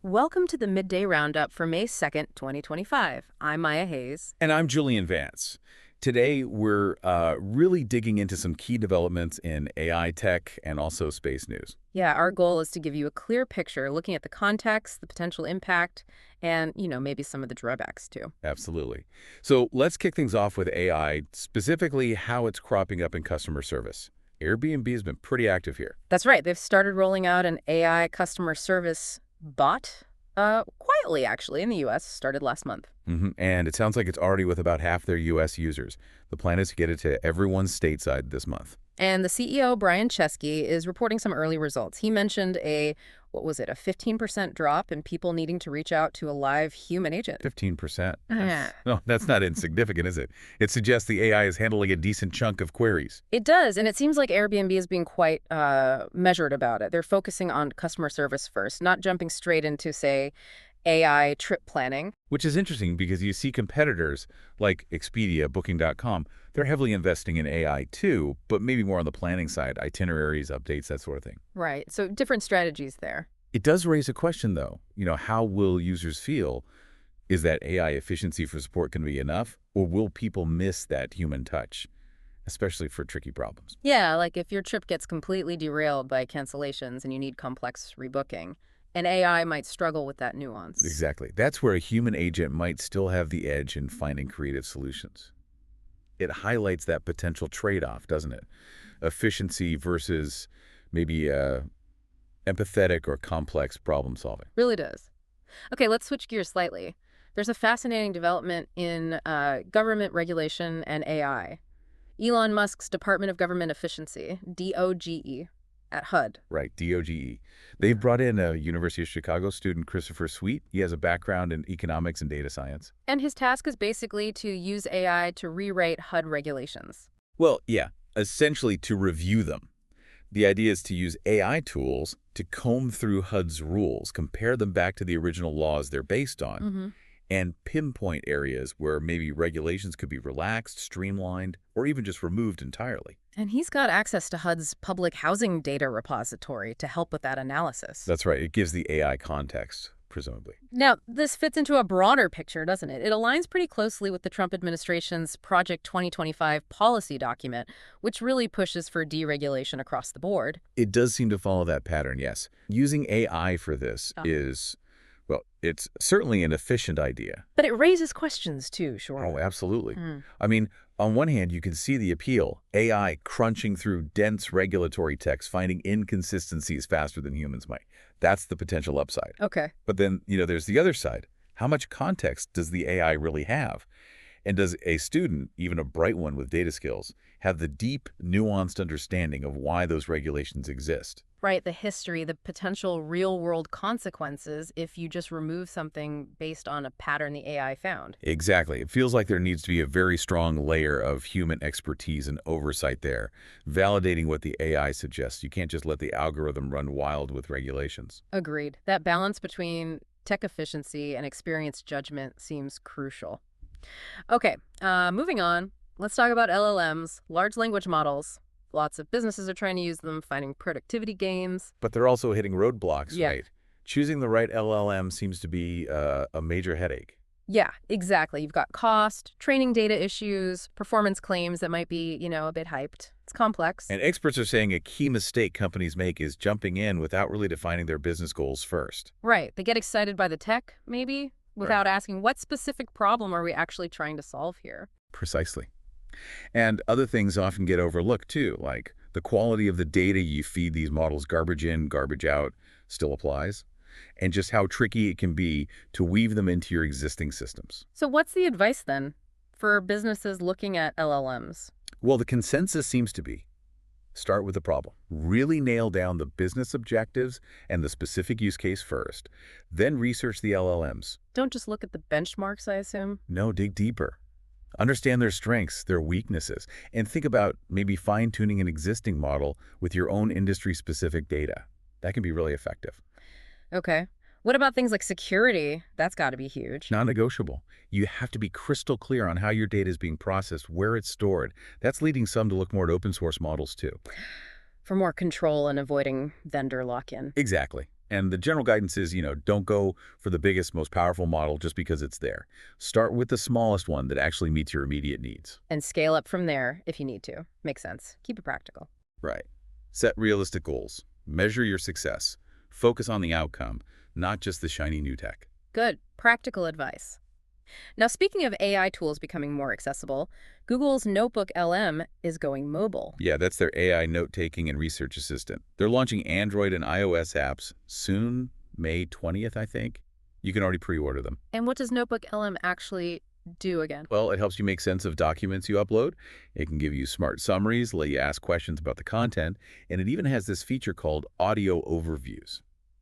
Welcome to the Midday Roundup for May 2nd, 2025. I'm Maya Hayes. And I'm Julian Vance. Today, we're really digging into some key developments in AI tech and also space news. Yeah, our goal is to give you a clear picture, looking at the context, the potential impact, and, maybe some of the drawbacks too. Absolutely. So let's kick things off with AI, specifically how it's cropping up in customer service. Airbnb has been pretty active here. That's right. They've started rolling out an AI customer service bot, quietly actually, in the U.S., started last month. And it sounds like it's already with about half their U.S. users. The plan is to get it to everyone stateside this month. And the CEO, Brian Chesky, is reporting some early results. He mentioned what was it, a 15% drop in people needing to reach out to a live human agent. 15%? Yeah. No, that's not insignificant, is it? It suggests the AI is handling a decent chunk of queries. It does, and it seems like Airbnb is being quite measured about it. They're focusing on customer service first, not jumping straight into, say, AI trip planning. Which is interesting because you see competitors like Expedia, Booking.com, they're heavily investing in AI too, but maybe more on the planning side, itineraries, updates, that sort of thing. Right, so different strategies there. It does raise a question though, how will users feel? Is that AI efficiency for support going to be enough, or will people miss that human touch, especially for tricky problems? Yeah, like if your trip gets completely derailed by cancellations and you need complex rebooking, an AI might struggle with that nuance. Exactly. That's where a human agent might still have the edge in finding creative solutions. It highlights that potential trade-off, doesn't it? Efficiency versus maybe empathetic or complex problem solving. Really does. Okay, let's switch gears slightly. There's a fascinating development in government regulation and AI. Elon Musk's Department of Government Efficiency, DOGE, at HUD. Right, DOGE. They've brought in a University of Chicago student, Christopher Sweet. He has a background in economics and data science. And his task is basically to use AI to rewrite HUD regulations. Well, yeah, essentially to review them. The idea is to use AI tools to comb through HUD's rules, compare them back to the original laws they're based on, and pinpoint areas where maybe regulations could be relaxed, streamlined, or even just removed entirely. And he's got access to HUD's public housing data repository to help with that analysis. That's right. It gives the AI context, presumably. Now, this fits into a broader picture, doesn't it? It aligns pretty closely with the Trump administration's Project 2025 policy document, which really pushes for deregulation across the board. It does seem to follow that pattern, yes. Using AI for this is, well, it's certainly an efficient idea. But it raises questions too, sure. Oh, absolutely. I mean, on one hand, you can see the appeal, AI crunching through dense regulatory text, finding inconsistencies faster than humans might. That's the potential upside. Okay. But then, there's the other side. How much context does the AI really have? And does a student, even a bright one with data skills, have the deep, nuanced understanding of why those regulations exist? Right, the history, the potential real-world consequences if you just remove something based on a pattern the AI found. Exactly. It feels like there needs to be a very strong layer of human expertise and oversight there, validating what the AI suggests. You can't just let the algorithm run wild with regulations. Agreed. That balance between tech efficiency and experienced judgment seems crucial. Okay, moving on. Let's talk about LLMs, large language models. Lots of businesses are trying to use them, finding productivity gains. But they're also hitting roadblocks, Yeah. right? Choosing the right LLM seems to be a major headache. Yeah, exactly. You've got cost, training data issues, performance claims that might be, a bit hyped. It's complex. And experts are saying a key mistake companies make is jumping in without really defining their business goals first. Right. They get excited by the tech, maybe, without asking what specific problem are we actually trying to solve here? Precisely. And other things often get overlooked too, like the quality of the data you feed these models, garbage in, garbage out, still applies, and just how tricky it can be to weave them into your existing systems. So what's the advice then for businesses looking at LLMs? Well, the consensus seems to be start with the problem. Really nail down the business objectives and the specific use case first. Then research the LLMs. Don't just look at the benchmarks, I assume. No, dig deeper. Understand their strengths, their weaknesses, and think about maybe fine-tuning an existing model with your own industry-specific data. That can be really effective. Okay. What about things like security? That's got to be huge. Non-negotiable. You have to be crystal clear on how your data is being processed, where it's stored. That's leading some to look more at open source models too. For more control and avoiding vendor lock-in. Exactly. And the general guidance is, don't go for the biggest, most powerful model just because it's there. Start with the smallest one that actually meets your immediate needs. And scale up from there if you need to. Makes sense. Keep it practical. Right. Set realistic goals. Measure your success. Focus on the outcome, not just the shiny new tech. Good. Practical advice. Now, speaking of AI tools becoming more accessible, Google's Notebook LM is going mobile. Yeah, that's their AI note-taking and research assistant. They're launching Android and iOS apps soon, May 20th, I think. You can already pre-order them. And what does Notebook LM actually do again? Well, it helps you make sense of documents you upload. It can give you smart summaries, let you ask questions about the content, and it even has this feature called audio overviews.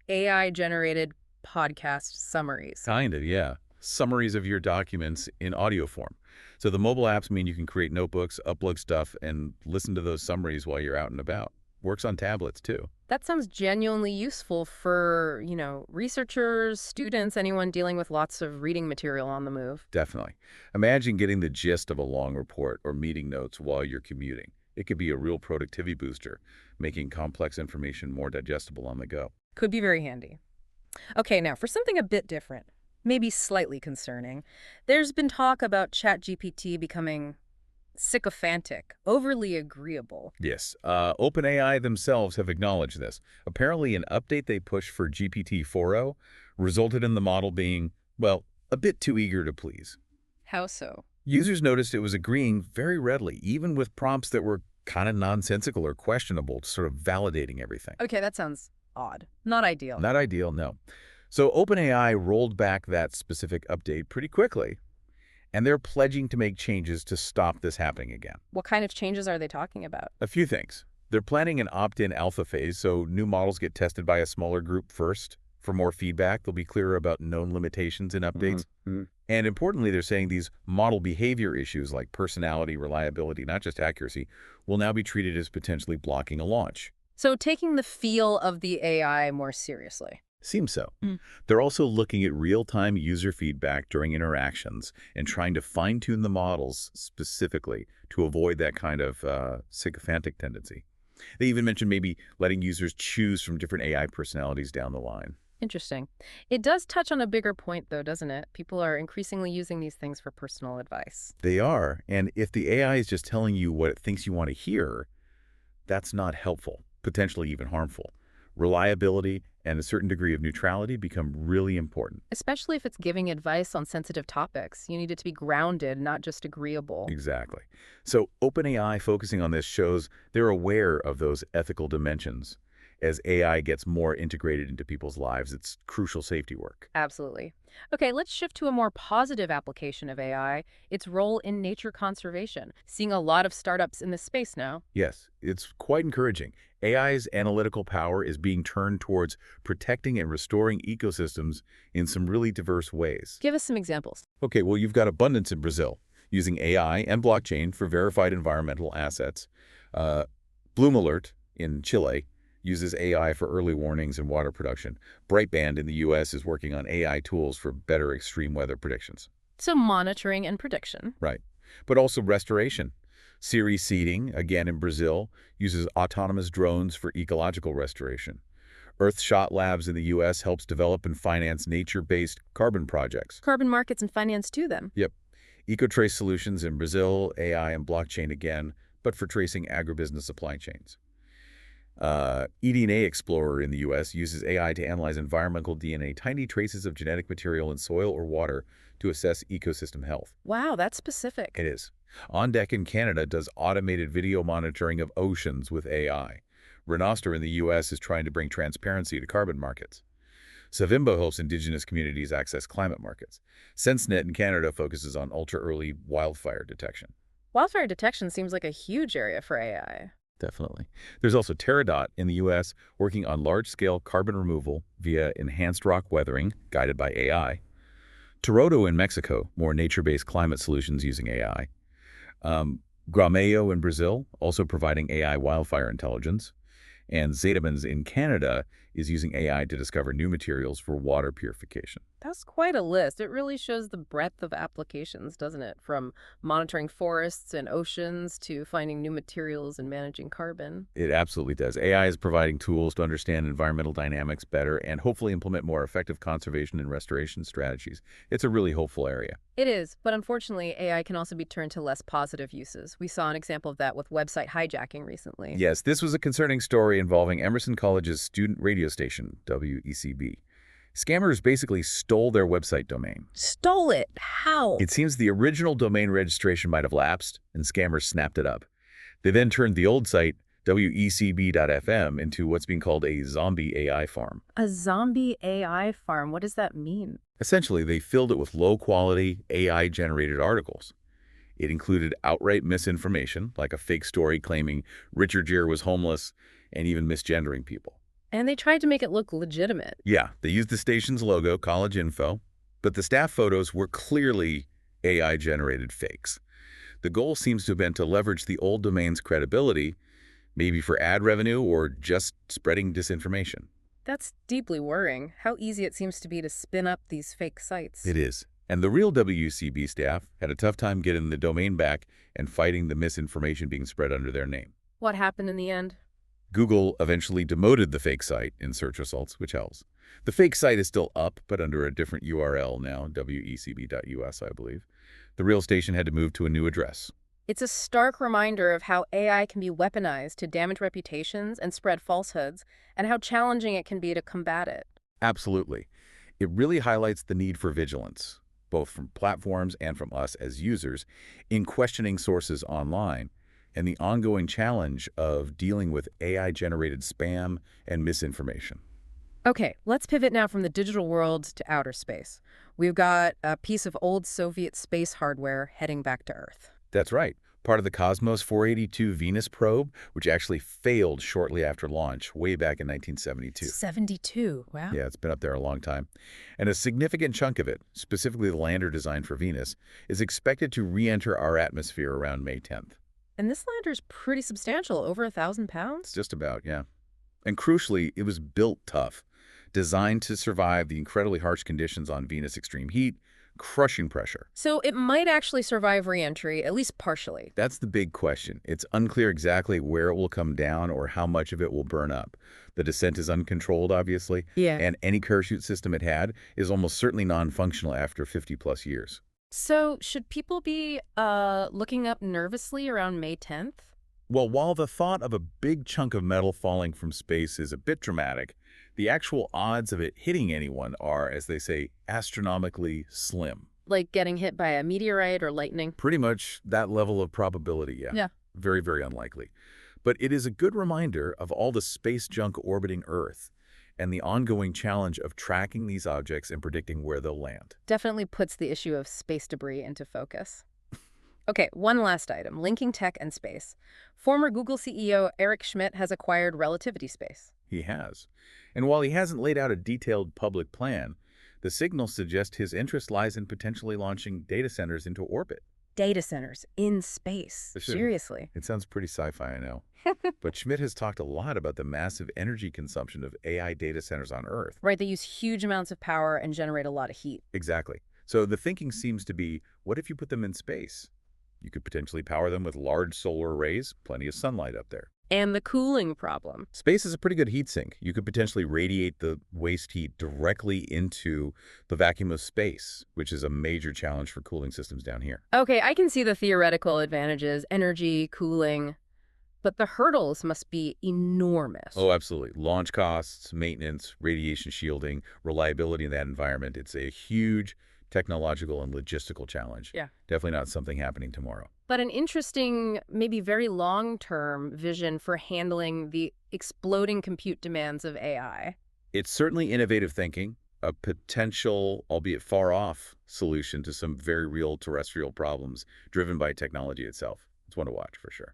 AI-generated podcast summaries. Kind of, yeah. Summaries of your documents in audio form. So the mobile apps mean you can create notebooks, upload stuff, and listen to those summaries while you're out and about. Works on tablets, too. That sounds genuinely useful for, researchers, students, anyone dealing with lots of reading material on the move. Definitely. Imagine getting the gist of a long report or meeting notes while you're commuting. It could be a real productivity booster, making complex information more digestible on the go. Could be very handy. Okay, now for something a bit different, maybe slightly concerning, there's been talk about ChatGPT becoming sycophantic, overly agreeable. Yes, OpenAI themselves have acknowledged this. Apparently, an update they pushed for GPT 4.0 resulted in the model being, well, a bit too eager to please. How so? Users noticed it was agreeing very readily, even with prompts that were kind of nonsensical or questionable, sort of validating everything. Okay, that sounds odd. Not ideal. Not ideal, no. So OpenAI rolled back that specific update pretty quickly, and they're pledging to make changes to stop this happening again. What kind of changes are they talking about? A few things. They're planning an opt-in alpha phase, so new models get tested by a smaller group first. For more feedback, they'll be clearer about known limitations in updates. And importantly, they're saying these model behavior issues like personality, reliability, not just accuracy, will now be treated as potentially blocking a launch. So taking the feel of the AI more seriously. Seems so. They're also looking at real-time user feedback during interactions and trying to fine-tune the models specifically to avoid that kind of sycophantic tendency. They even mentioned maybe letting users choose from different AI personalities down the line. Interesting. It does touch on a bigger point, though, doesn't it? People are increasingly using these things for personal advice. They are, and if the AI is just telling you what it thinks you want to hear, that's not helpful, potentially even harmful. Reliability and a certain degree of neutrality become really important. Especially if it's giving advice on sensitive topics. You need it to be grounded, not just agreeable. Exactly. So OpenAI focusing on this shows they're aware of those ethical dimensions. As AI gets more integrated into people's lives, it's crucial safety work. Absolutely. Okay, let's shift to a more positive application of AI, its role in nature conservation. Seeing a lot of startups in this space now. Yes, it's quite encouraging. AI's analytical power is being turned towards protecting and restoring ecosystems in some really diverse ways. Give us some examples. Okay, well, you've got abundance in Brazil, using AI and blockchain for verified environmental assets. Bloom Alert in Chile uses AI for early warnings and water production. Brightband in the U.S. is working on AI tools for better extreme weather predictions. So monitoring and prediction. Right. But also restoration. Siri Seeding, again in Brazil, uses autonomous drones for ecological restoration. Earthshot Labs in the U.S. helps develop and finance nature-based carbon projects. Carbon markets and finance too, then. Yep. EcoTrace Solutions in Brazil, AI and blockchain again, but for tracing agribusiness supply chains. eDNA Explorer in the U.S. uses AI to analyze environmental DNA, tiny traces of genetic material in soil or water to assess ecosystem health. Wow, that's specific. It is. On Deck in Canada does automated video monitoring of oceans with AI. Renoster in the U.S. is trying to bring transparency to carbon markets. Savimbo helps indigenous communities access climate markets. SenseNet in Canada focuses on ultra-early wildfire detection. Wildfire detection seems like a huge area for AI. Definitely. There's also Terradot in the U.S. working on large-scale carbon removal via enhanced rock weathering, guided by AI. Toroto in Mexico, more nature-based climate solutions using AI. Gramayo in Brazil, also providing AI wildfire intelligence. And Zetamans in Canada is using AI to discover new materials for water purification. That's quite a list. It really shows the breadth of applications, doesn't it? From monitoring forests and oceans to finding new materials and managing carbon. It absolutely does. AI is providing tools to understand environmental dynamics better and hopefully implement more effective conservation and restoration strategies. It's a really hopeful area. It is, but unfortunately, AI can also be turned to less positive uses. We saw an example of that with website hijacking recently. Yes, this was a concerning story involving Emerson College's student radio station, WECB. Scammers basically stole their website domain. Stole it. How? It seems the original domain registration might have lapsed, and scammers snapped it up. They then turned the old site, wecb.fm, into what's being called a zombie AI farm. A zombie AI farm. What does that mean? Essentially, they filled it with low-quality, AI-generated articles. It included outright misinformation, like a fake story claiming Richard Gere was homeless and even misgendering people. And they tried to make it look legitimate. Yeah, they used the station's logo, College Info, but the staff photos were clearly AI-generated fakes. The goal seems to have been to leverage the old domain's credibility, maybe for ad revenue or just spreading disinformation. That's deeply worrying. How easy it seems to be to spin up these fake sites. It is. And the real WCB staff had a tough time getting the domain back and fighting the misinformation being spread under their name. What happened in the end? Google eventually demoted the fake site in search results, which helps. The fake site is still up, but under a different URL now, wecb.us, I believe. The real station had to move to a new address. It's a stark reminder of how AI can be weaponized to damage reputations and spread falsehoods, and how challenging it can be to combat it. Absolutely. It really highlights the need for vigilance, both from platforms and from us as users, in questioning sources online, and the ongoing challenge of dealing with AI-generated spam and misinformation. Okay, let's pivot now from the digital world to outer space. We've got a piece of old Soviet space hardware heading back to Earth. That's right. Part of the Cosmos 482 Venus probe, which actually failed shortly after launch, way back in 1972. 72, wow. Yeah, it's been up there a long time. And a significant chunk of it, specifically the lander designed for Venus, is expected to re-enter our atmosphere around May 10th. And this lander's pretty substantial, over 1,000 pounds? It's just about, yeah. And crucially, it was built tough, designed to survive the incredibly harsh conditions on Venus' extreme heat, crushing pressure. So it might actually survive re-entry, at least partially. That's the big question. It's unclear exactly where it will come down or how much of it will burn up. The descent is uncontrolled, obviously, Yeah. and any parachute system it had is almost certainly non-functional after 50-plus years. So should people be looking up nervously around May 10th? Well, while the thought of a big chunk of metal falling from space is a bit dramatic, the actual odds of it hitting anyone are, as they say, astronomically slim. Like getting hit by a meteorite or lightning? Pretty much that level of probability, yeah. Yeah. Very, very unlikely. But it is a good reminder of all the space junk orbiting Earth and the ongoing challenge of tracking these objects and predicting where they'll land. Definitely puts the issue of space debris into focus. Okay, one last item, linking tech and space. Former Google CEO Eric Schmidt has acquired Relativity Space. He has. And while he hasn't laid out a detailed public plan, the signals suggest his interest lies in potentially launching data centers into orbit. Data centers in space. Sure. Seriously. It sounds pretty sci-fi, I know. But Schmidt has talked a lot about the massive energy consumption of AI data centers on Earth. Right, they use huge amounts of power and generate a lot of heat. Exactly. So the thinking seems to be, what if you put them in space? You could potentially power them with large solar arrays, plenty of sunlight up there. And the cooling problem. Space is a pretty good heat sink. You could potentially radiate the waste heat directly into the vacuum of space, which is a major challenge for cooling systems down here. Okay, I can see the theoretical advantages, energy, cooling, but the hurdles must be enormous. Oh, absolutely. Launch costs, maintenance, radiation shielding, reliability in that environment. It's a huge technological and logistical challenge. Yeah. Definitely not something happening tomorrow. But an interesting, maybe very long-term vision for handling the exploding compute demands of AI. It's certainly innovative thinking, a potential, albeit far off, solution to some very real terrestrial problems driven by technology itself. It's one to watch for sure.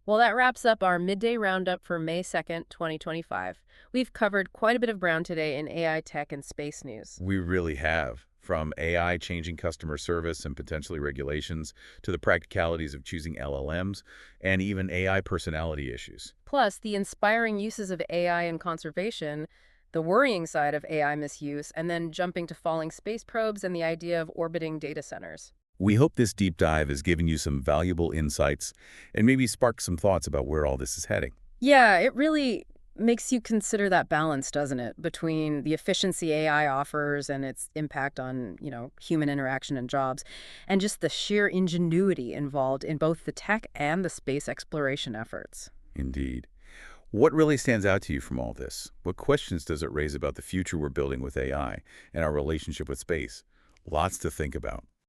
Well, that wraps up our midday roundup for May 2nd, 2025. We've covered quite a bit of ground today in AI tech and space news. We really have. From AI changing customer service and potentially regulations to the practicalities of choosing LLMs and even AI personality issues. Plus, the inspiring uses of AI in conservation the worrying side of AI misuse, and then jumping to falling space probes and the idea of orbiting data centers. We hope this deep dive has given you some valuable insights and maybe sparked some thoughts about where all this is heading. Yeah, it really makes you consider that balance, doesn't it, between the efficiency AI offers and its impact on, human interaction and jobs, and just the sheer ingenuity involved in both the tech and the space exploration efforts. Indeed. What really stands out to you from all this? What questions does it raise about the future we're building with AI and our relationship with space? Lots to think about.